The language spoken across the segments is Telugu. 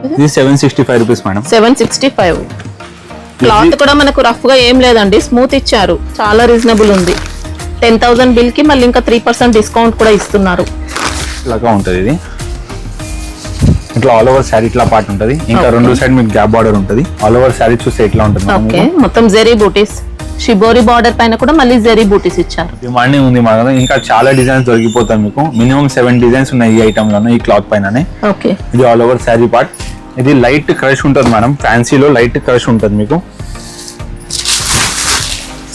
ఇది 765 రూపీస్ మేడం. 765. క్లాత్ కూడా మనకు రఫ్ గా ఏం లేదండి, స్మూత్ ఇచ్చారు, చాలా రీజనబుల్ ఉంది. 10,000 బిల్ కి మళ్ళీ ఇంకా 3% డిస్కౌంట్ కూడా ఇస్తున్నారు. ఇలాగా ఉంటుంది ఇది. ఇట్లా ఆల్ ఓవర్ శారీ ఇట్లా పార్ట్ ఉంటుంది. ఇంకా రెండు సైడ్ మీకు గ్యాప్ బార్డర్ ఉంటుంది. ఆల్ ఓవర్ శారీ చూస్తే ఇట్లా ఉంటుంది. ఓకే, మొత్తం జెరీ బూటీస్, షిబోరి బార్డర్ పైన కూడా మళ్ళీ జెరీ బూటీస్ ఇచ్చారు. డిమాండింగ్ ఉంది మన దగ్గర. ఇంకా చాలా డిజైన్స్ దొరికిపోతాయి మీకు. మినిమం 7 డిజైన్స్ ఉన్నాయి ఈ ఐటమ్ లో, ఈ క్లాత్ పైననే. ఓకే, ఇది ఆల్ ఓవర్ శారీ పార్ట్. ఇది లైట్ క్రష్ ఉంటుంది మేడం, ఫ్యాన్సీలో లైట్ క్రష్ ఉంటుంది మీకు.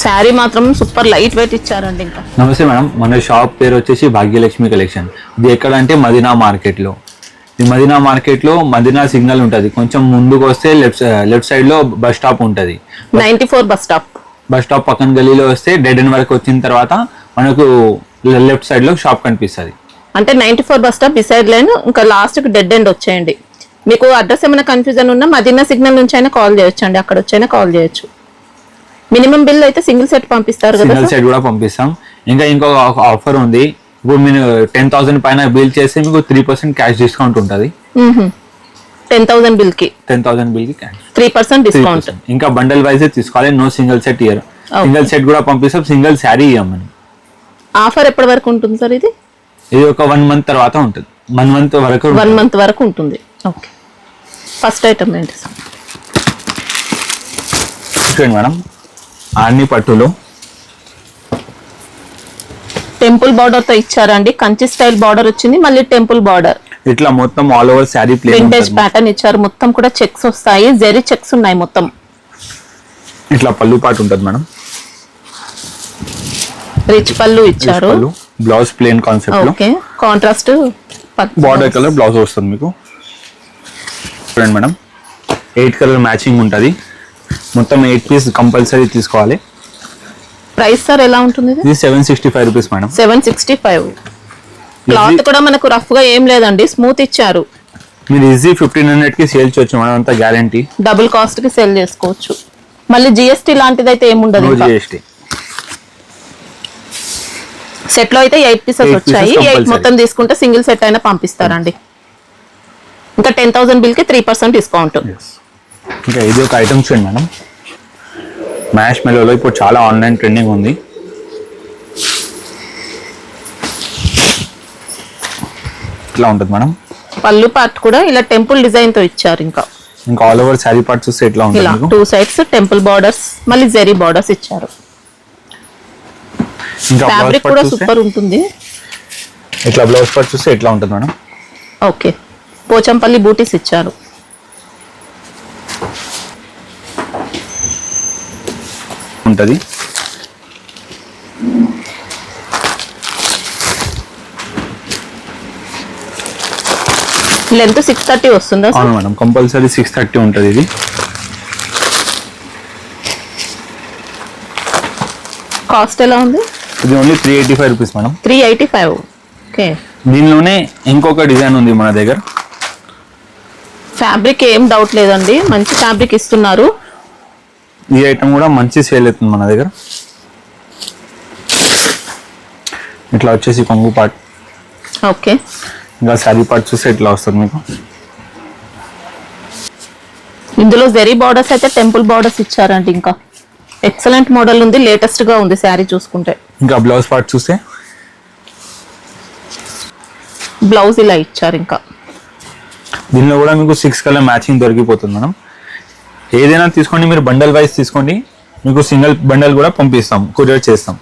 శారీ మాత్రం సూపర్ లైట్ వెయిట్ ఇచ్చారండి. ఇంకా నమస్తే మేడం, మన షాప్ పేరు వచ్చేసి భాగ్యలక్ష్మి కలెక్షన్. ఇది ఎక్కడ అంటే మదీనా మార్కెట్ లో. ఈ మదీనా మార్కెట్ లో మదీనా సిగ్నల్ ఉంటుంది. కొంచెం ముందుకు వస్తే లెఫ్ట్ సైడ్ లో బస్ స్టాప్ ఉంటుంది. 94 బస్ స్టాప్ పక్కన గలీలో వస్తే డెడ్ ఎండ్ వరకు వచ్చిన తర్వాత మనకు లెఫ్ట్ సైడ్ లో షాప్ కనిపిస్తుంది. అంటే 94 బస్ స్టాప్ బిసైడ్ లైన్, ఇంకా లాస్ట్ కి డెడ్ ఎండ్ వచ్చేయండి. మీకు అడ్రస్ ఏమైనా కన్ఫ్యూజన్ ఉన్నా మదీనా సిగ్నల్ నుంచి అయినా కాల్ చేయొచ్చు అండి, అక్కడ వచ్చైనా కాల్ చేయొచ్చు. మినిమం బిల్ అయితే సింగిల్ సెట్ పంపిస్తారు కదా? సింగిల్ సెట్ కూడా పంపిస్తాం. ఇంకా ఇంకొక ఆఫర్ ఉంది. ఇప్పుడు మీరు 10,000 పైన బిల్ చేస్తే మీకు 3% క్యాష్ డిస్కౌంట్ ఉంటుంది. 10,000 బిల్ కి 3% డిస్కౌంట్. ఇంకా బండల్ వైజ్ తీసుకోవాలి, no single set here. Single set కూడా పంపిస్తాం, సింగిల్ శారీ ఇవ్వమని. ఆఫర్ ఎప్పటి వరకు ఉంటుంది సార్ ఇది? ఇది ఒక 1 మంత్ తర్వాత ఉంటుంది. 1 మంత్ వరకు ఉంటుంది. ఓకే, ఫస్ట్ ఐటమ్ ఏంటి సార్? చూడండి మేడం, అన్ని పట్టులు టెంపుల్ బార్డర్ తో ఇచ్చారండి. కంచి స్టైల్ బార్డర్ వచ్చింది, మళ్ళీ టెంపుల్ బార్డర్. ఇట్లా మొత్తం all over sari vintage pattern ఇచ్చారు. మొత్తం కూడా చెక్స్ వస్తాయి, జెరీ చెక్స్ ఉన్నాయి మొత్తం. ఇట్లా పళ్ళు పాటు ఉంటుంది మేడం. రిచ్ పళ్ళు ఇచ్చారు. బ్లౌజ్ ప్లేన్ కాన్సెప్ట్ లో. Okay, contrast border colour blouse వస్తుంది మీకు. చూడండి మేడం, 8 కలర్ మ్యాచింగ్ ఉంటుంది. మొత్తం 8 పీస్ కంపల్సరీ తీసుకోవాలి. ప్రైస్ సార్ ఎలా ఉంటుంది? ఇది 765 రూపీస్ మేడం. 765. క్లాత్ కూడా మనకు రఫ్ గా ఏం లేదండి, స్మూత్ ఇచ్చారు. మీరు ఈజీ 1500 కి సేల్ చేయొచ్చు మేడం, అంత గ్యారంటీ. డబుల్ కాస్ట్ కి సేల్ చేసుకోవచ్చు. మళ్ళీ జిఎస్టీ లాంటిది అయితే ఏముండదు. జిఎస్టీ సెట్ లో అయితే 8 పీసెస్ వచ్చాయి. 8 మొత్తం తీసుకుంటే సింగిల్ సెట్ అయినా పంపిస్తారండి. ఇంకా 10,000 బిల్ కి 3% డిస్కౌంట్. ఇంకా ఇది ఒక ఐటమ్ చూడండి మేడం, మ్యాష్ మెలోలో ఇప్పుడు చాలా ఆన్లైన్ ట్రెండింగ్ ఉంది. ఇట్లా ఉంటుంది మేడం. పళ్ళు పార్ట్ కూడా ఇలా టెంపుల్ డిజైన్ తో ఇచ్చారు. ఇంకా ఆల్ ఓవర్ శారీ పార్ట్ చూస్తే ఇట్లా ఉంటుంది. 2 సైడ్స్ టెంపుల్ బార్డర్స్, మళ్ళీ జెరీ బార్డర్స్ ఇచ్చారు. ఫ్యాబ్రిక్ కూడా సూపర్ ఉంటుంది. ఇట్లా బ్లౌజ్ పార్ట్ చూస్తే ఇట్లా ఉంటుంది మేడం. ఓకే, పోచంపల్లి బూటీస్ ఇచ్చారు. ఉంటుంది. లెంత్ 630 వస్తుందా? అవును మేడం, కంపల్సరీ 630 ఉంటుంది. ఇది కాస్ట్ ఎలా ఉంది? ఇది ఓన్లీ 385 రూపీస్ మేడం. 385. ఓకే, దీనిలోనే ఇంకొక డిజైన్ ఉంది మన దగ్గర. ఫ్యాబ్రిక్ ఏం డౌట్ లేదండి, మంచి ఫ్యాబ్రిక్ ఇస్తున్నారు. ఈ ఐటమ్ కూడా మంచి సేల్ అవుతుంది మన దగ్గర. ఇట్లా వచ్చేసి కొంగు పార్ట్. ఓకే, ఇంకా శారీ పార్ట్ చూస్తే ఇట్లా వస్తుంది మీకు. ఇందులో జెరీ బార్డర్స్ అయితే టెంపుల్ బార్డర్స్ ఇచ్చారండి. ఇంకా ఎక్సలెంట్ మోడల్ ఉంది, లేటెస్ట్ గా ఉంది శారీ చూసుకుంటే. ఇంకా బ్లౌజ్ పార్ట్ చూస్తే బ్లౌజ్ ఇలా ఇచ్చారు. ఇంకా దీనిలో కూడా మీకు 6 కలర్ మ్యాచింగ్ దొరికిపోతుంది మేడం. ఏదైనా తీసుకోండి, మీరు బండల్ వైజ్ తీసుకోండి, మీకు సింగిల్ బండల్ కూడా పంపిస్తాం, కొరియర్ చేస్తాం.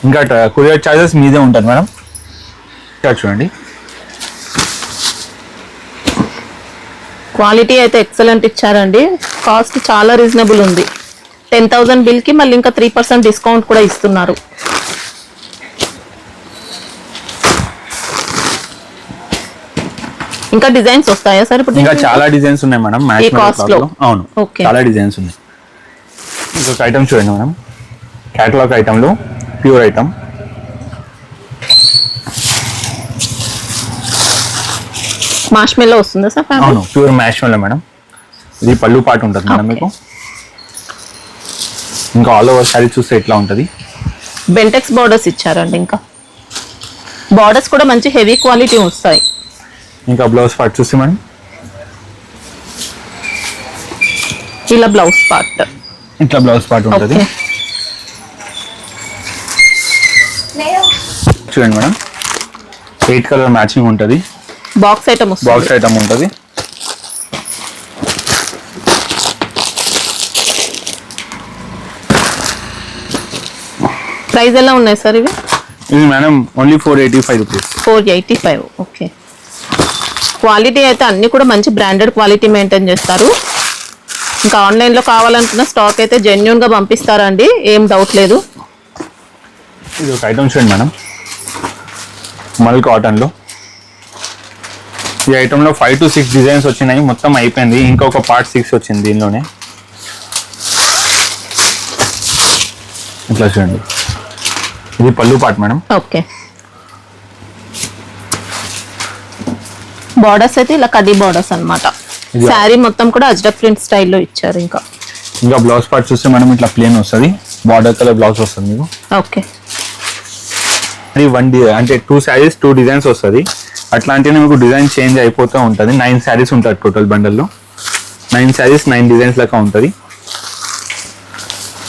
ఇంకా కొరియర్ ఛార్జెస్ మీదే ఉంటుంది మేడం. చూడండి, క్వాలిటీ అయితే ఎక్సలెంట్ ఇచ్చారండి. కాస్ట్ చాలా రీజనబుల్ ఉంది. 10,000 బిల్ కి మళ్ళీ ఇంకా 3% డిస్కౌంట్ కూడా ఇస్తున్నారు. ఇంకా డిజైన్స్ వస్తాయా సార్ ఇప్పుడు? ఇంకా చాలా డిజైన్స్ ఉన్నాయి మేడం. ఈ కాస్ట్ లో అవును, చాలా డిజైన్స్ ఉన్నాయి. ఇంకొక ఐటమ్ చూడండి మేడం, క్యాటలాగ్ ఐటమ్ లో ప్యూర్ ఐటమ్. మార్ష్మెల్లో వస్తుందా సార్? అవును, ప్యూర్ మార్ష్మెల్లో మేడం. ఇది పళ్ళు పాటు ఉంటుంది మేడం మీకు. ఇంకా ఆల్ ఓవర్ శారీ చూస్తే ఇట్లా ఉంటుంది. బెంటెక్స్ బార్డర్స్ ఇచ్చారండి. ఇంకా బార్డర్స్ కూడా మంచి హెవీ క్వాలిటీ వస్తాయి. ఇంకా బ్లౌజ్ పార్ట్ చూస్తే మేడం ఇలా బ్లౌజ్ పార్ట్. ఇట్లా బ్లౌజ్ పార్ట్ ఉంటుంది. ఓకే. చూడండి మేడం 8 కలర్ మ్యాచింగ్ ఉంటుంది. బాక్స్ ఐటమ్ వస్తుంది. బాక్స్ ఐటమ్ ఉంటుంది. ప్రైస్ ఎలా ఉన్నాయి సార్ ఇవి? ఇది madam only 485 rupees. 485. Okay. Quality అయితే అన్ని కూడా మంచి బ్రాండెడ్ క్వాలిటీ మెయింటైన్ చేస్తారు. ఇంకా ఆన్లైన్లో కావాలనుకున్న స్టాక్ అయితే జెన్యున్గా పంపిస్తారండి, ఏం డౌట్ లేదు. ఇది ఒక ఐటమ్ చూడండి మేడం మల్ కాటన్లో. ఈ ఐటెంలో 5 to 6 డిజైన్స్ వచ్చినాయి, మొత్తం అయిపోయింది. ఇంకొక పార్ట్ 6 వచ్చింది దీనిలోనే. ఇట్లా చూడండి, ఇది పళ్ళు పార్ట్ మేడం. ఓకే. బార్డర్స్ అయితే ఇలా కడ్డీ బార్డర్స్ అన్నమాట. శారీ మొత్తం కూడా అజ్రక్ ప్రింట్ స్టైల్లో ఇచ్చారు. ఇంకా బ్లౌజ్ పార్ట్ చూస్తే మేడం ఇట్లా ప్లేన్ వస్తుంది, బార్డర్ కలర్ బ్లౌజ్ వస్తుంది మీకు. ఓకే. అది అంటే 2 శారీస్ 2 డిజైన్స్ వస్తుంది. అట్లాంటివి మీకు డిజైన్ చేంజ్ అయిపోతూ ఉంటుంది. 9 శారీస్ ఉంటుంది టోటల్ బండల్లో. 9 శారీస్ 9 డిజైన్స్ లెక్క ఉంటుంది.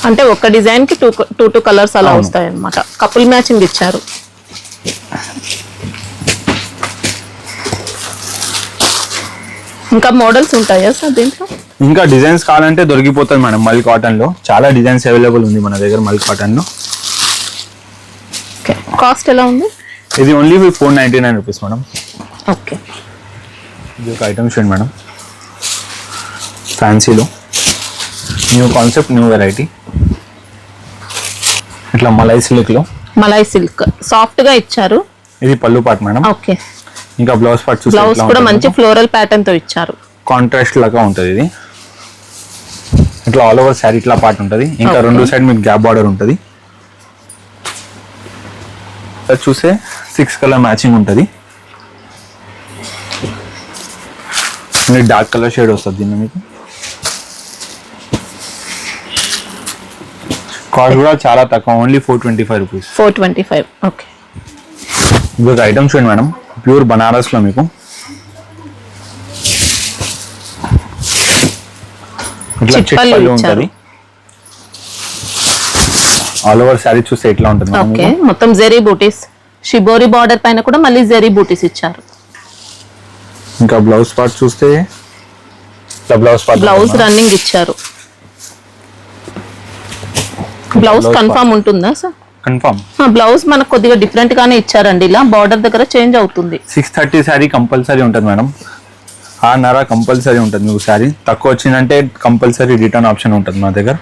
అంటే ఒక డిజైన్ కి టూ కలర్స్ అలా వస్తాయి అన్నమాట. కపుల్ మ్యాచింగ్ ఇచ్చారు. ఇంకా మోడల్స్ ఉంటాయా సార్ దీంట్లో? ఇంకా డిజైన్స్ కావాలంటే దొరికిపోతుంది మేడం మల్ కాటన్ లో. చాలా డిజైన్స్ అవైలబుల్ ఉంది మన దగ్గర మల్ కాటన్ లో. కాస్ట్ ఎలా ఉంది? ఇది ఓన్లీ 499 రూపీస్ మేడం. ఓకే. ఇది ఒక ఐటమ్ చూడండి మేడం ఫ్యాన్సీలో. New concept, new variety. ఇట్లా మలై సిల్క్ లో. మలై సిల్క్ సాఫ్ట్ గా ఇచ్చారు. ఇది పళ్ళు పార్ట్ మేడం. ఓకే. ఇంకా బ్లౌజ్ పార్ట్ చూస్తే బ్లౌజ్ కూడా మంచి ఫ్లోరల్ ప్యాటర్న్ తో ఇచ్చారు. కాంట్రాస్ట్ లాగా ఉంటుంది ఇది. ఇట్లా ఆల్ ఓవర్ శారీ ఇట్లా పార్ట్ ఉంటుంది. ఇంకా 2 సైడ్ మీకు గ్యాప్ బార్డర్ ఉంటుంది. చూస్తే 6 కలర్ మ్యాచింగ్ ఉంటుంది. డార్క్ కలర్ షేడ్ వస్తుంది దీన్ని మీకు. కాస్ట్ కూడా చాలా తక్కువ, ఓన్లీ 425 రూపీస్. 425. ఓకే. ఇది ఒక ఐటమ్ చూడండి మేడం ప్యూర్ బనారస్ లో మీకు. ఇట్లా చిప్పలు ఉంటుంది. ఆల్ ఓవర్ శారీ చూస్తే ఎట్లా ఉంటుంది. ఓకే. మొత్తం జెరీ బూటీస్, షిబోరి బార్డర్ పైన కూడా మళ్ళీ జెరీ బూటీస్ ఇచ్చారు. ఇంకా బ్లౌజ్ పార్ట్ చూస్తే బ్లౌజ్ రన్నింగ్ ఇచ్చారు. బ్లౌజ్ కన్ఫర్మ్ ఉంటుందా సార్? కన్ఫర్మ్. బ్లౌజ్ మనకు కొద్దిగా డిఫరెంట్ గానే ఇచ్చారండి. ఇలా బార్డర్ దగ్గర చేంజ్ అవుతుంది. 630 శారీ కంపల్సరీ ఉంటుంది మేడం. 6.5 కంపల్సరీ ఉంటుంది మీకు. శారీ తక్కువ వచ్చిందంటే కంపల్సరీ రిటర్న్ ఆప్షన్ ఉంటుంది మా దగ్గర.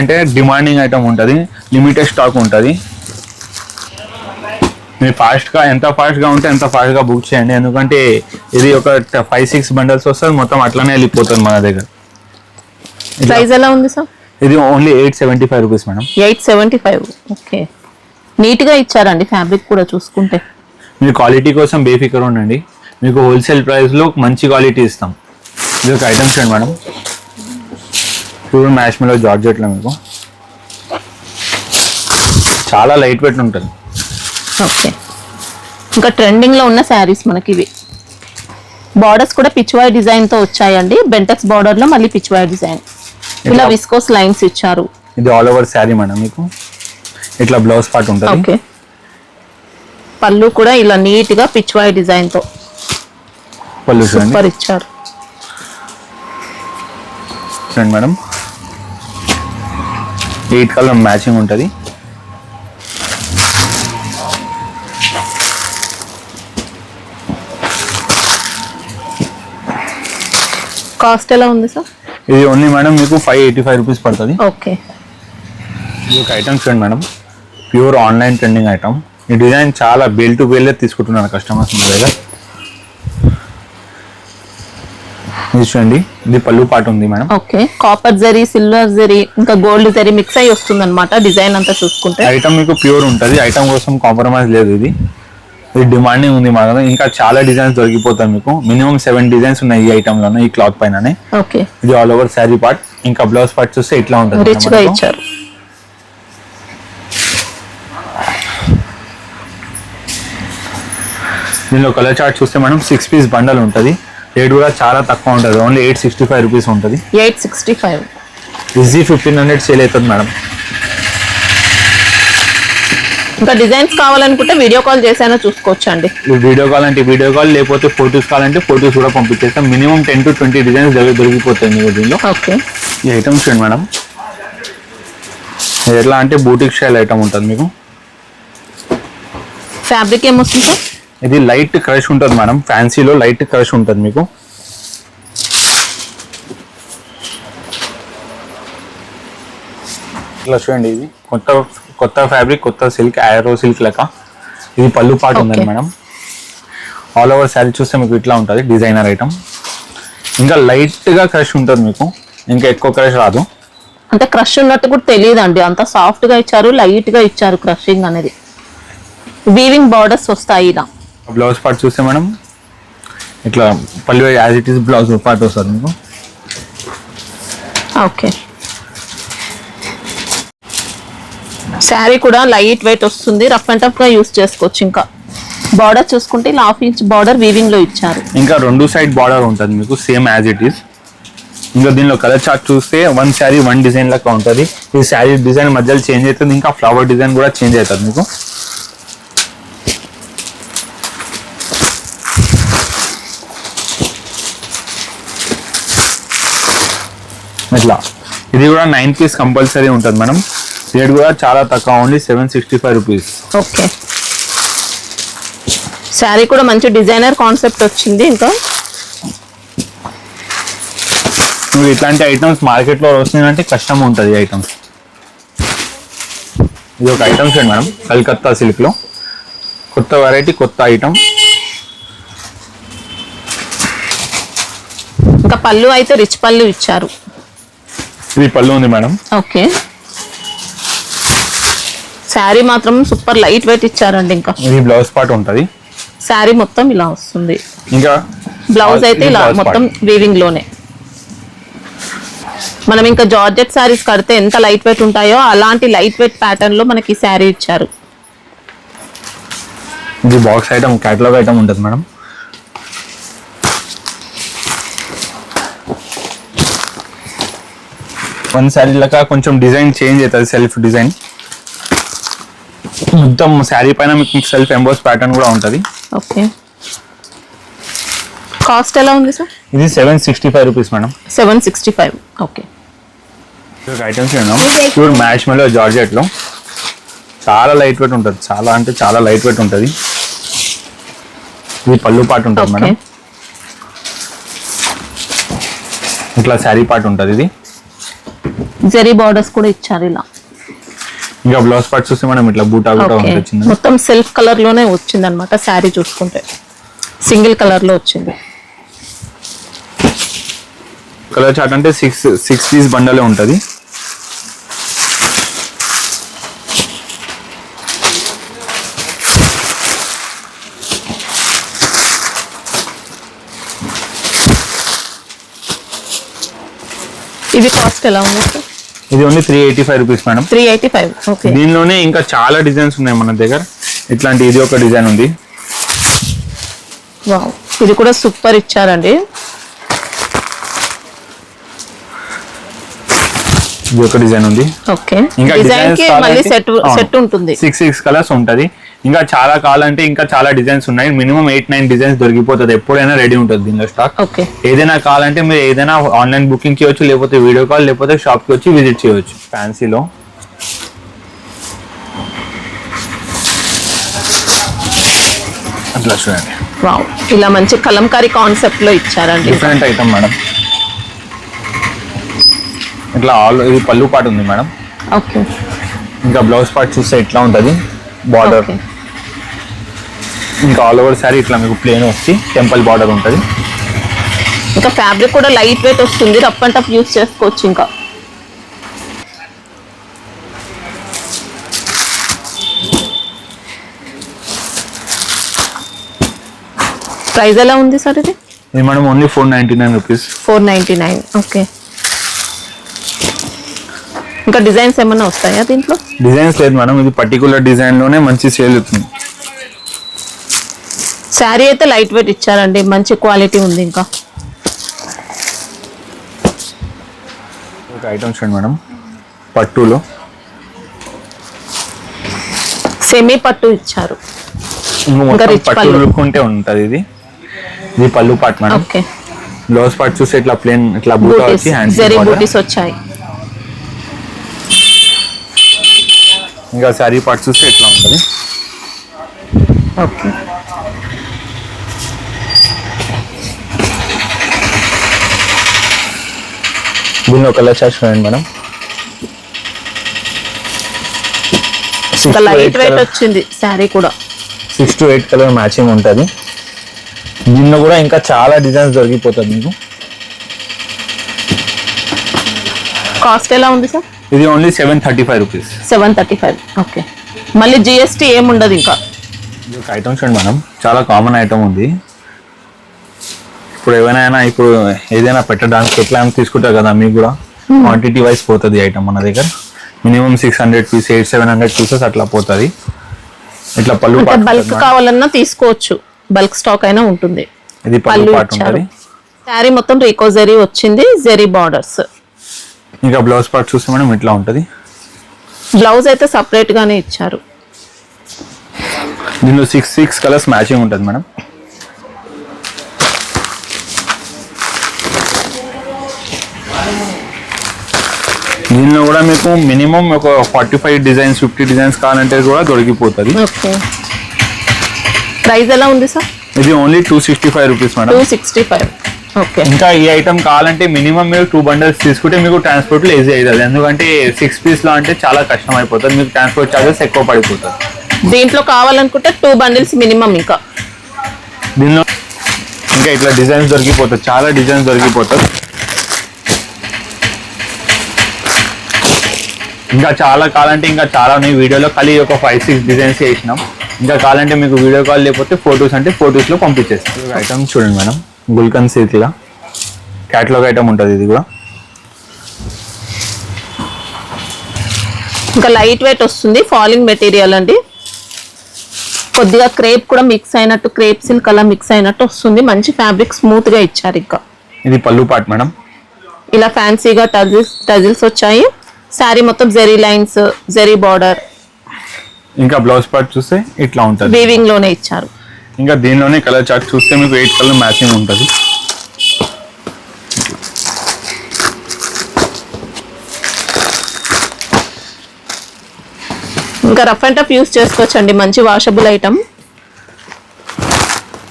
అంటే డిమాండింగ్ ఐటమ్ ఉంటుంది, లిమిటెడ్ స్టాక్ ఉంటుంది. మీరు ఎంత ఫాస్ట్గా ఉంటే అంత ఫాస్ట్గా బుక్ చేయండి. ఎందుకంటే ఇది ఒక 5-6 బండల్స్ వస్తుంది, మొత్తం అట్లానే వెళ్ళిపోతుంది మన దగ్గర. ప్రైస్ ఎలా ఉంది సార్? ఇది only 875 rupees madam. 875. Okay. Neat గా ఇచ్చారండి ఫ్యాబ్రిక్ కూడా చూసుకుంటే. మీరు క్వాలిటీ కోసం బేఫికర్ ఉండండి, మీకు హోల్సేల్ ప్రైస్ లో మంచి క్వాలిటీ ఇస్తాం. ఇది ఒక ఐటమ్ చూడండి మేడం ప్యూర్ మ్యాష్మెలో జార్జెట్ లో మీకు చాలా లైట్ వెయిట్ ఉంటుంది. ఓకే. ఇంకా ట్రెండింగ్ లో ఉన్న శారీస్ మనకి ఇవి. బార్డర్స్ కూడా పిచ్వాయ్ డిజైన్ తో వచ్చాయండి. బెంటెక్స్ బార్డర్ లో మళ్ళీ పిచ్వాయ్ డిజైన్, ఇలా విస్కోస్ లైన్స్ ఇచ్చారు. ఇది ఆల్ ఓవర్ శారీ మేడం మీకు. ఇట్లా బ్లౌజ్ పార్ట్ ఉంటుంది. ఓకే. పళ్ళు కూడా ఇలా నీట్ గా పిచ్వాయ్ డిజైన్ తో పళ్ళు సూపర్ ఇచ్చారు. చూడండి మేడం 8 కలర్ మ్యాచింగ్ ఉంటుంది. కాస్ట్ ఎలా ఉంది సార్? ఇది ఓన్లీ మేడం మీకు 585 రూపీస్ పడుతుంది. ఓకే. ఇది ఒక ఐటమ్ చూడండి madam pure online trending item. ఈ డిజైన్ చాలా బేల్ టు బేల్ తీసుకుంటున్నారు కస్టమర్స్ మన దగ్గర. ఇది చూడండి, ఇది పళ్ళు పార్ట్ ఉంది madam. Okay. Copper zari, silver zari, ఇంకా గోల్డ్ జరీ మిక్స్ అయ్యి వస్తుంది అనమాట డిజైన్ అంతా చూసుకుంటే. ఐటమ్ మీకు ప్యూర్ ఉంటుంది, ఐటమ్ కోసం కాంప్రమైజ్ లేదు. ఇది డిమాండింగ్ ఉంది మా దగ్గర. ఇంకా చాలా డిజైన్స్ దొరికిపోతాయి మీకు. మినిమం 7 డిజైన్స్ ఉన్నాయి ఈ ఐటమ్ లోనే, ఈ క్లాత్ పైననే. ఓకే. ఇది ఆల్ ఓవర్ శారీ పార్ట్. ఇంకా బ్లౌజ్ పార్ట్ చూస్తే ఇట్లా ఉంటుంది, రిచ్ గా ఇచ్చారు. దీనిలో కలర్ చార్ట్ చూస్తే మనం 6 పీస్ బండల్ ఉంటుంది. రేట్ కూడా చాలా తక్కువ ఉంటుంది, ఓన్లీ 865 రూపీస్ ఉంటుంది. 865. ఈజీ 1500 సేల్ అవుతుంది మేడం. ఇంకా డిజైన్స్ కావాలనుకుంటే వీడియో కాల్ చేసైనా చూసుకోవచ్చు అండి. వీడియో కాల్ అంటే వీడియో కాల్, లేకపోతే ఫొటోస్ కావాలంటే ఫొటోస్ కూడా పంపించేస్తాం. మినిమం 10 to 20 డిజైన్స్ దొరికిపోతాయి మీకు దీనిలో. ఓకే, ఈ ఐటమ్స్ చూడండి మేడం, ఇది ఎట్లా అంటే బూటిక్ స్టైల్ ఐటమ్ ఉంటుంది మీకు. ఫ్యాబ్రిక్ ఏమొస్తుంది సార్? ఇది లైట్ క్రష్ ఉంటుంది మేడం, ఫ్యాన్సీలో లైట్ క్రష్ ఉంటుంది మీకు. ఇట్లా చూడండి, ఇది కొత్త ఫ్యాబ్రిక్, కొత్త సిల్క్, ఆరో సిల్క్ లెక్క. ఇది పళ్ళు పాటు ఉందండి మేడం. ఆల్ ఓవర్ శారీ చూస్తే మీకు ఇట్లా ఉంటుంది డిజైనర్ ఐటమ్. ఇంకా లైట్గా క్రష్ ఉంటుంది మీకు, ఇంకా ఎక్కువ క్రష్ రాదు. అంటే క్రష్ ఉన్నట్టు కూడా తెలియదండి, అంత సాఫ్ట్ గా ఇచ్చారు, లైట్ గా ఇచ్చారు క్రషింగ్ అనేది. వీవింగ్ బార్డర్స్ వస్తాయి ఇలా. బ్లౌజ్ పార్ట్ చూస్తే మేడం ఇట్లా పళ్ళు as it is blouse part వస్తుంది మీకు. ఓకే, శారీ కూడా లైట్ వెయిట్ వస్తుంది, రఫ్ అండ్ టఫ్ గా యూస్ చేసుకోవచ్చు. ఇంకా బార్డర్ చూసుకుంటే ఇలా 1/2 ఇంచ్ బార్డర్ వీవింగ్ లో ఇచ్చారు. ఇంకా 2 సైడ్ బార్డర్ ఉంటుంది మీకు సేమ్ యాజ్ ఇట్ ఈస్. ఇంకా దీనిలో కలర్ చార్ట్ చూస్తే 1 శారీ 1 డిజైన్ లెక్క ఉంటుంది. ఈ శారీ డిజైన్ మధ్యలో చేంజ్ అవుతుంది, ఇంకా ఫ్లవర్ డిజైన్ కూడా చేంజ్ అవుతుంది మీకు. ఇట్లా ఇది కూడా 9 పీస్ కంపల్సరీ ఉంటుంది మేడం. రేట్ కూడా చాలా తక్కువ, ఓన్లీ 765 రూపీస్. ఓకే, శారీ కూడా మంచి డిజైనర్ కాన్సెప్ట్ వచ్చింది. ఇంకా నువ్వు ఇట్లాంటి ఐటమ్స్ మార్కెట్లో వస్తున్నాయంటే కష్టం ఉంటుంది ఐటమ్స్. ఇది ఒక ఐటమ్స్ అండి మేడం, కలకత్తా సిల్క్లో కొత్త వెరైటీ, కొత్త ఐటమ్. ఇంకా పళ్ళు అయితే రిచ్ పళ్ళు ఇచ్చారు. ఇది పళ్ళు ఉంది మేడం. ఓకే, శారీ మాత్రం సూపర్ లైట్ వెయిట్ ఇచ్చారండి. ఇంకా ఇది బ్లౌజ్ పార్ట్ ఉంటుంది. శారీ మొత్తం ఇలా వస్తుంది, ఇంకా బ్లౌజ్ అయితే ఇలా మొత్తం వీవింగ్ లోనే. మనం ఇంకా జార్జెట్ శారీస్ కడితే ఎంత లైట్ వెయిట్ ఉంటాయో అలాంటి లైట్ వెయిట్ ప్యాటర్న్ లో మనకి శారీ ఇచ్చారు. ఇది బాక్స్ ఐటమ్, కేటలాగ్ ఐటమ్ ఉంటుంది మేడం. వన్ శారీ లెక్క కొంచెం డిజైన్ చేంజ్ అవుతుంది, సెల్ఫ్ డిజైన్. మొత్తం శారీ పైన మీకు సెల్ఫ్ ఎంబోస్ ప్యాటర్న్ కూడా ఉంటుంది. ఓకే, కాస్ట్ ఎలా ఉంది సార్? ఇది 765 rupees madam. 765. Okay, items pure match mellow georgette లో చాలా లైట్ వెయిట్ ఉంటుంది, చాలా అంటే చాలా లైట్ వెయిట్ ఉంటుంది. ఇది పళ్ళు పార్ట్ ఉంటుంది మేడం. ఇట్లా శారీ పార్ట్ ఉంటుంది. ఇది జరీ బార్డర్స్ కూడా ఇచ్చారు ఇలా. ఇంకా బ్లౌజ్ పార్ట్ చూస్తే మనం ఇట్లా బూటా బూటా ఉంటుంది. మొత్తం సెల్ఫ్ కలర్ లోనే వచ్చింది అనమాట. శారీ చూసుకుంటే సింగిల్ కలర్ లో వచ్చింది. కలర్ చార్ట్ అంటే 6 పీస్ బండలే ఉంటుంది. ఇది కాస్ట్ ఎలా ఉంది సార్? ఇది ఓన్లీ 385 రూపీస్ మేడం. 385. ఓకే, దీనిలోనే ఇంకా చాలా డిజైన్స్ ఉన్నాయి మన దగ్గర. ఇట్లాంటి ఇది ఒక డిజైన్ ఉంది. వావ్, ఇది కూడా సూపర్ ఇచ్చారండి. ఇది ఒక డిజైన్ ఉంది. ఓకే, ఇంకా డిజైన్ కి మళ్ళీ సెట్ ఉంటుంది. 6 కలర్స్ ఉంటది. ఇంకా చాలా కావాలంటే ఇంకా చాలా డిజైన్స్ ఉన్నాయి. మినిమం 8-9 డిజైన్స్ దొరికిపోతుంది, ఎప్పుడైనా రెడీ ఉంటుంది దీనిలో స్టాక్. ఓకే, ఏదైనా కావాలంటే మీరు ఏదైనా ఆన్లైన్ బుకింగ్ చేయవచ్చు, లేకపోతే వీడియో కాల్, లేకపోతే షాప్ కి వచ్చి విజిట్ చేయవచ్చు. ఫ్యాన్సీలో అట్లా చూడండి. వావ్, ఇలా మంచి కలంకారీ కాన్సెప్ట్ లో ఇచ్చారండి. Different item madam. ఇట్లా ఇది పళ్ళు పార్ట్ ఉంది మేడం. ఓకే, ఇంకా బ్లౌజ్ పార్ట్ చూస్తే ఇట్లా ఉంటుంది బార్డర్. ఇంకా ఆల్ ఓవర్ శారీ ఇట్లా మీకు ప్లేన్ వచ్చి టెంపుల్ బార్డర్ ఉంటుంది. ఇంకా ఫ్యాబ్రిక్ కూడా లైట్ వెయిట్ వస్తుంది, రఫ్ అండ్ టఫ్ యూస్ చేసుకోవచ్చు. ఇంకా ప్రైస్ ఎలా ఉంది సార్? ఇది మేడం ఓన్లీ 499 రూపీస్. 499. ఓకే, ఇంకా డిజైన్స్ ఏమైనా వస్తాయా దీంట్లో? డిజైన్స్ లేదు మేడం, ఇది పర్టికులర్ డిజైన్ లోనే మంచి సేల్ అవుతుంది. శారీ అయితే లైట్ వెయిట్ ఇచ్చారండి, మంచి క్వాలిటీ ఉంది. ఇంకా ఒక ఐటమ్ చూడండి మేడం, పట్టులో సెమీ పట్టు ఇచ్చారు. మొత్తం rich పట్టు పళ్ళు. లుక్ ఉంటే ఉంటది. ఇది పళ్ళు part madam. Okay, blouse part చూస్తే ఇట్లా ప్లేన్ ఇట్లా బూటా బూటీస్, వచ్చి హ్యాండ్స్ జరీ బూటీస్ వచ్చాయి. ఇంకా శారీ పార్ట్ చూస్తే ఇట్లా ఉంటది. ఓకే, దీనిలో కలర్ చార్ట్ చూడండి మేడం. లైట్ వెయిట్ వచ్చింది శారీ కూడా. 6 to 8 కలర్ మ్యాచింగ్ ఉంటుంది. దీనిలో కూడా ఇంకా చాలా డిజైన్స్ దొరికిపోతుంది మీకు. కాస్ట్ ఎలా ఉంది సార్? ఇది ఓన్లీ 735 రూపీస్. 735. ఓకే, మళ్ళీ జిఎస్టీ ఏమి ఉండదు ఇంకా. ఇది ఒక ఐటమ్ చూడండి మేడం, చాలా కామన్ ఐటమ్ ఉంది. ఇప్పుడు ఇప్పుడు ఏదైనా పెట్టడానికి ఎట్లా తీసుకుంటారు కదా, మీకు కూడా క్వాంటిటీ వైజ్ పోతుంది ఐటమ్ మన దగ్గర. మినిమం 600 పీస్, 700 పీసెస్ అట్లా పోతుంది. ఇట్లా పళ్ళు పాటు బల్క్ కావాలన్నా తీసుకోవచ్చు, బల్క్ స్టాక్ అయినా ఉంటుంది. ఇది పళ్ళు పాటు ఉంటుంది. శారీ మొత్తం రీకోజరీ వచ్చింది, జరీ బార్డర్స్. ఇంకా బ్లౌజ్ పార్ట్ చూస్తే మేడం ఇట్లా ఉంటుంది. బ్లౌజ్ అయితే సపరేట్ గానే ఇచ్చారు. దీనిలో 6 కలర్స్ మ్యాచింగ్ ఉంటుంది మేడం. దీనిలో కూడా మీకు మినిమం ఒక 45 డిజైన్స్, 50 డిజైన్స్ కావాలంటే కూడా దొరికిపోతుంది. ఓకే, ప్రైస్ ఎలా ఉంది సార్? ఇది ఓన్లీ 265 రూపీస్ మేడం. 265. ఓకే, ఇంకా ఈ ఐటమ్ కావాలంటే మినిమం మీరు 2 బండల్స్ తీసుకుంటే మీకు ట్రాన్స్పోర్ట్ ఈజీ అవుతుంది. ఎందుకంటే 6 పీస్ లో అంటే చాలా కష్టం అయిపోతుంది, మీకు ట్రాన్స్పోర్ట్ చార్జెస్ ఎక్కువ పడిపోతుంది. దీంట్లో కావాలనుకుంటే 2 బండిల్స్ మినిమం. ఇంకా దీనిలో ఇంకా ఇట్లా డిజైన్స్ దొరికిపోతుంది, చాలా డిజైన్స్ దొరికిపోతుంది. ఇంకా చాలా కావాలంటే ఇంకా చాలా ఉన్నాయి. వీడియోలో ఖాళీ ఒక 5-6 డిజైన్స్ చేసినాం. ఇంకా కావాలంటే మీకు వీడియో కాల్ లేకపోతే ఫొటోస్ అంటే ఫొటోస్లో పంపించేస్తాం. ఐటమ్ చూడండి మేడం, గుల్కన్ సిల్క్లా క్యాటలాగ్ ఐటమ్ ఉంటుంది. ఇది కూడా ఇంకా లైట్ వెయిట్ వస్తుంది, ఫాలింగ్ మెటీరియల్ అండి. కొద్దిగా క్రేప్ కూడా మిక్స్ అయినట్టు, క్రేప్ సిల్క్ అలా మిక్స్ అయినట్టు వస్తుంది. మంచి ఫ్యాబ్రిక్, స్మూత్ గా ఇచ్చారు. ఇంకా ఇది పళ్ళు పార్ట్ మేడం. ఇలా ఫ్యాన్సీగా టజిల్స్ వచ్చాయి. శారీ మొత్తం జెరీ లైన్స్, జెరీ బార్డర్. ఇంకా బ్లౌజ్ పార్ట్ చూస్తే ఇట్లా ఉంటుంది, వీవింగ్ లోనే ఇచ్చారు. ఇంకా దీనిలోనే కలర్ చార్ట్ చూస్తే మీకు 8 కలర్ మ్యాచింగ్ ఉంటుంది. ఇంకా రఫ్ అండ్ టఫ్ యూస్ చేసుకోవచ్చండి, మంచి వాషబుల్ ఐటమ్.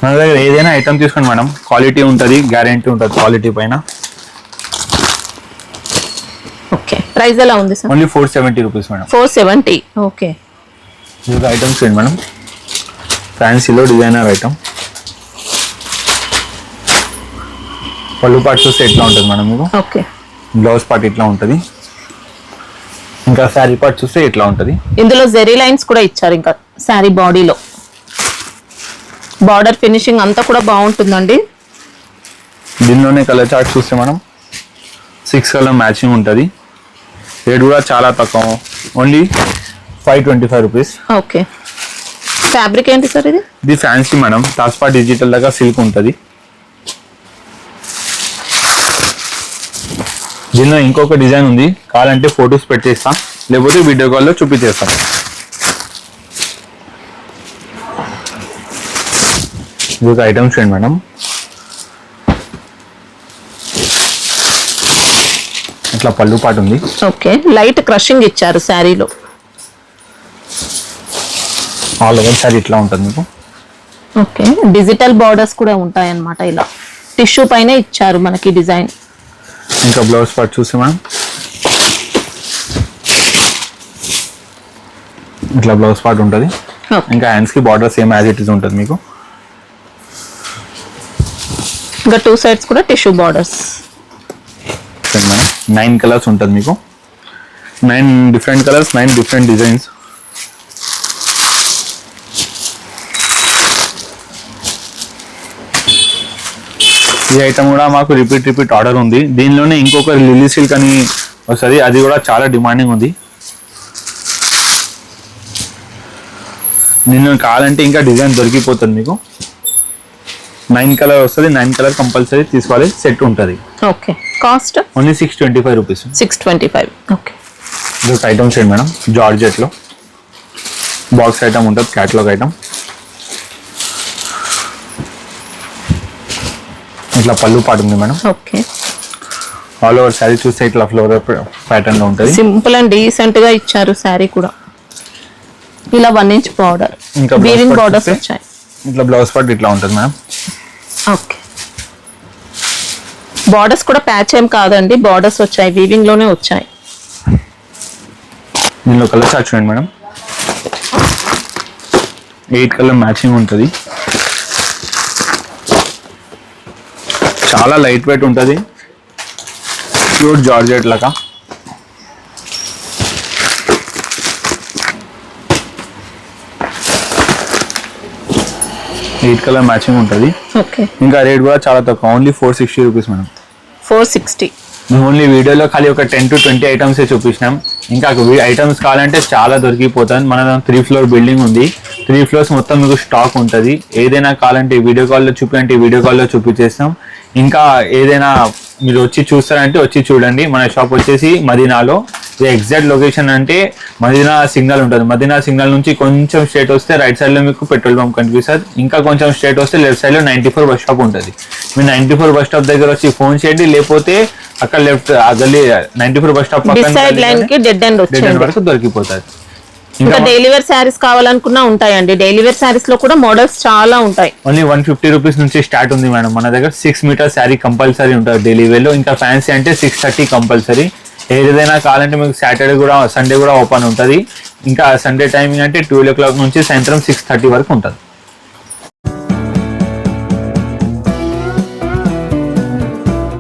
మన దగ్గర ఏదైనా ఐటమ్ తీసుకోండి మేడం, క్వాలిటీ ఉంటుంది, గ్యారెంటీ ఉంటుంది క్వాలిటీ పైన. ఓకే, ప్రైస్ ఎలా ఉంది sir? Only 470 rupees madam. 470. Okay, ఇది ఐటమ్స్ చూడండి మేడం, ఫ్యాన్సీలో డిజైనర్ ఐటమ్. పళ్ళు పార్ట్ చూస్తే ఎట్లా ఉంటుంది మేడం మీకు. ఓకే, బ్లౌజ్ పార్ట్ ఇట్లా ఉంటుంది. ఇంకా శారీ పార్ట్ చూస్తే ఇట్లా ఉంటుంది. ఇందులో జెరీ లైన్స్ కూడా ఇచ్చారు. ఇంకా శారీ బాడీలో బార్డర్ ఫినిషింగ్ అంతా కూడా బాగుంటుందండి. దీనిలోనే కలర్ చార్ట్ చూస్తే మనం 6 కలర్ మ్యాచింగ్ ఉంటుంది. రేట్ కూడా చాలా తక్కువ, ఓన్లీ 525 రూపీస్. ఓకే, ఫ్యాబ్రిక్ ఏంటి సార్ ఇది? ఇది ఫ్యాన్సీ మేడం, టాస్పా డిజిటల్ దాకా సిల్క్ ఉంటుంది. దీనిలో ఇంకొక డిజైన్ ఉంది, కావాలంటే ఫొటోస్ పెట్టేస్తాం, లేకపోతే వీడియో కాల్లో చూపించేస్తాం. ఇది ఒక ఐటమ్ చూడండి మేడం, ఇట్లా పళ్ళు పాటు ఉంది. ఓకే, లైట్ క్రషింగ్ ఇచ్చారు శారీలో. ఆల్ ఓవర్ సారీ ఇట్లా ఉంటుంది మీకు. ఓకే, డిజిటల్ బార్డర్స్ కూడా ఉంటాయన్నమాట. ఇలా టిష్యూ పైన ఇచ్చారు మనకి డిజైన్. ఇంకా బ్లౌజ్ పార్ట్ చూసి మనం ఇట్లా బ్లౌజ్ పార్ట్ ఉంటుంది. ఇంకా హ్యాండ్స్ కి border same as it is ఉంటుంది మీకు. ఇంకా 2 సైడ్స్ కూడా టిష్యూ బార్డర్స్. మేడం 9 కలర్స్ ఉంటుంది మీకు, 9 డిఫరెంట్ కలర్స్, 9 డిఫరెంట్ డిజైన్స్. ఈ ఐటమ్ కూడా మాకు రిపీట్ ఆర్డర్ ఉంది. దీనిలోనే ఇంకొక లిల్లీ సిల్క్ అని వస్తుంది, అది కూడా చాలా డిమాండింగ్ ఉంది. దీనిలో కావాలంటే ఇంకా డిజైన్ దొరికిపోతుంది మీకు. 9 కలర్ వస్తుంది, 9 కలర్ కంపల్సరీ తీసుకోవాలి, సెట్ ఉంటుంది. Okay, cost only 625 rupees. 625. Okay, ఇది ఒక ఐటమ్ చేయండి మేడం, జార్జెట్లో బాక్స్ ఐటమ్ ఉంటుంది, క్యాటలాగ్ ఐటమ్. ఇట్లా పళ్ళు పాటు ఉంది madam. Okay, all over sari చూస్తే ఇట్లా ఫ్లోరల్ ప్యాటర్న్ లో ఉంటుంది. సింపుల్ అండ్ డీసెంట్ గా ఇచ్చారు శారీ కూడా. ఇలా 1 ఇంచ్ బార్డర్, ఇంకా వీవింగ్ బార్డర్స్ వచ్చాయి. ఇట్లా బ్లౌజ్ పార్ట్ ఇట్లా ఉంటుంది మేడం. ఓకే, బార్డర్స్ కూడా ప్యాచ్ ఏం కాదండి, బార్డర్స్ వచ్చాయి, వీవింగ్ లోనే వచ్చాయి. దీనిలో కలర్ చార్ట్ చూడండి మేడం, 8 కలర్ మ్యాచింగ్ ఉంటుంది. చాలా లైట్ వెయిట్ ఉంటుంది, ప్యూర్ జార్జెట్ లాగా. ఎయిట్ కలర్ మ్యాచింగ్ ఉంటుంది. ఓకే, ఇంకా రేట్ కూడా చాలా తక్కువ, ఓన్లీ 460 రూపీస్ మేడం. 460. మేము ఓన్లీ వీడియోలో ఖాళీ ఒక 10 to 20 ఐటమ్స్ చూపించినాం. ఇంకా ఐటమ్స్ కావాలంటే చాలా దొరికిపోతుంది. మన 3 floor బిల్డింగ్ ఉంది, 3 floors మొత్తం మీకు స్టాక్ ఉంటుంది. ఏదైనా కావాలంటే వీడియో కాల్లో చూపించంటే వీడియో కాల్లో చూపించేస్తాం. ఇంకా ఏదైనా మీరు వచ్చి చూస్తారంటే వచ్చి చూడండి. మన షాప్ వచ్చేసి మదీనాలో. ఎగ్జాక్ట్ లొకేషన్ అంటే మదీనా సిగ్నల్ ఉంటుంది. మదీనా సిగ్నల్ నుంచి కొంచెం స్ట్రేట్ వస్తే రైట్ సైడ్ లో మీకు పెట్రోల్ పంప్ కనిపిస్తుంది. ఇంకా కొంచెం స్ట్రేట్ వస్తే లెఫ్ట్ సైడ్ లో 94 బస్ స్టాప్ ఉంటుంది. మీరు 94 బస్ స్టాప్ దగ్గర వచ్చి ఫోన్ చేయండి, లేకపోతే అక్కడ లెఫ్ట్ గల్లీ 94 బస్ స్టాప్ వరకు దొరికిపోతుంది. ఇంకా డైలీ వేర్ శారీస్ కావాలనుకున్నా ఉంటాయండి. డైలీ వేర్ శారీస్ లో కూడా మోడల్స్ చాలా ఉంటాయి. ఓన్లీ 150 రూపీస్ నుంచి స్టార్ట్ ఉంది మేడం మన దగ్గర. 6 మీటర్ శారీ కంపల్సరీ ఉంటుంది డైలీ వేర్ లో. ఇంకా ఫ్యాన్సీ అంటే 630 కంపల్సరీ. ఏదైనా కావాలంటే మీకు సాటర్డే కూడా సండే కూడా ఓపెన్ ఉంటుంది. ఇంకా సండే టైమింగ్ అంటే 12 o'clock నుంచి సాయంత్రం 6:30 వరకు ఉంటుంది.